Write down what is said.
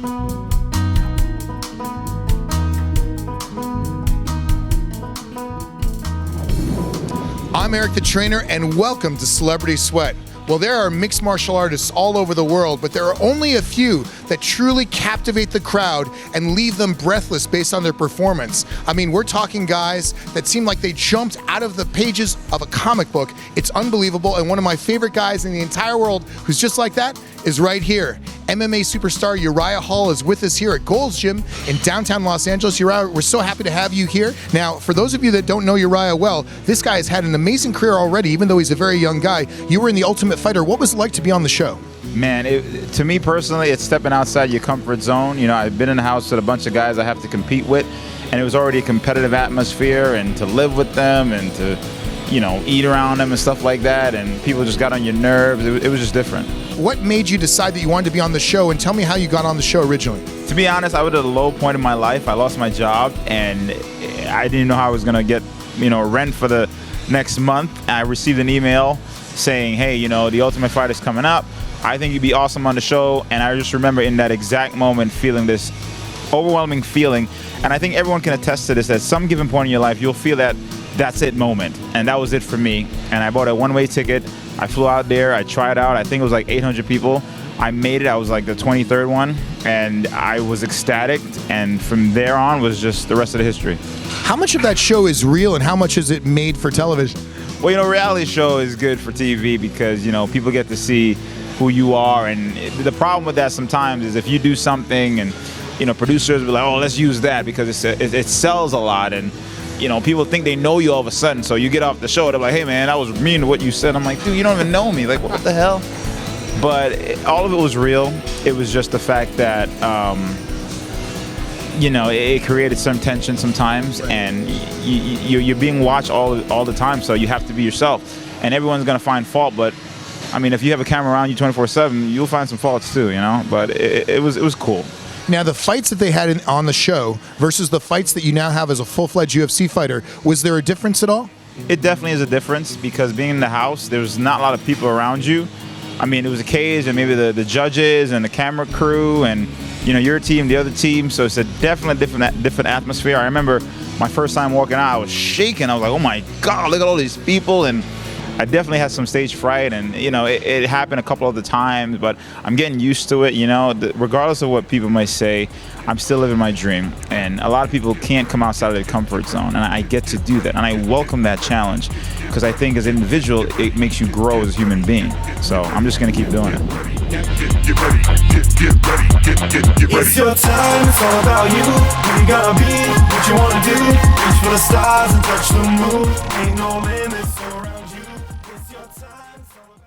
I'm Eric the Trainer, and welcome to Celebrity Sweat. Well, there are mixed martial artists all over the world, but there are only a few that truly captivate the crowd and leave them breathless based on their performance. I mean, we're talking guys that seem like they jumped out of the pages of a comic book. It's unbelievable, and one of my favorite guys in the entire world who's just like that is right here. MMA superstar Uriah Hall is with us here at Gold's Gym in downtown Los Angeles. Uriah, we're so happy to have you here. Now, for those of you that don't know Uriah well, this guy has had an amazing career already, even though he's a very young guy. You were in The Ultimate Fighter. What was it like to be on the show? Man, to me personally, it's stepping outside your comfort zone. You know, I've been in the house with a bunch of guys I have to compete with, and it was already a competitive atmosphere, and to live with them and to, you know, eat around them and stuff like that, and people just got on your nerves. It was just different. What made you decide that you wanted to be on the show, and tell me how you got on the show originally? To be honest, I was at a low point in my life. I lost my job, and I didn't know how I was going to get, you know, rent for the next month. I received an email saying, hey, you know, The Ultimate Fighter's coming up. I think you'd be awesome on the show. And I just remember in that exact moment feeling this overwhelming feeling. And I think everyone can attest to this, at some given point in your life, you'll feel that that's it moment. And that was it for me. And I bought a one-way ticket. I flew out there. I tried out. I think it was like 800 people. I made it. I was like the 23rd one. And I was ecstatic. And from there on was just the rest of the history. How much of that show is real, and how much is it made for television? Well, you know, reality show is good for TV because, you know, people get to see who you are. And the problem with that sometimes is if you do something and, you know, producers will be like, oh, let's use that because it sells a lot. And, you know, people think they know you all of a sudden. So you get off the show, they're like, hey, man, that was mean to what you said. I'm like, dude, you don't even know me. Like, what the hell? But all of it was real. It was just the fact that, you know, it created some tension sometimes, and you're being watched all the time, so you have to be yourself. And everyone's going to find fault, but, I mean, if you have a camera around you 24/7, you'll find some faults too, you know? But it was cool. Now, the fights that they had on the show versus the fights that you now have as a full-fledged UFC fighter, was there a difference at all? It definitely is a difference because being in the house, there's not a lot of people around you. I mean, it was a cage and maybe the judges and the camera crew and, you know, your team, the other team. So it's a definitely different atmosphere. I remember my first time walking out, I was shaking. I was like, oh my God, look at all these people. And I definitely had some stage fright, and, you know, it happened a couple of the times, but I'm getting used to it, you know. Regardless of what people might say, I'm still living my dream. And a lot of people can't come outside of their comfort zone, and I get to do that. And I welcome that challenge because I think as an individual, it makes you grow as a human being. So I'm just going to keep doing it. It's your time, it's all about you. You gotta be what you wanna do. Reach for the stars and touch the moon. Ain't no limits around you. It's your time, it's all about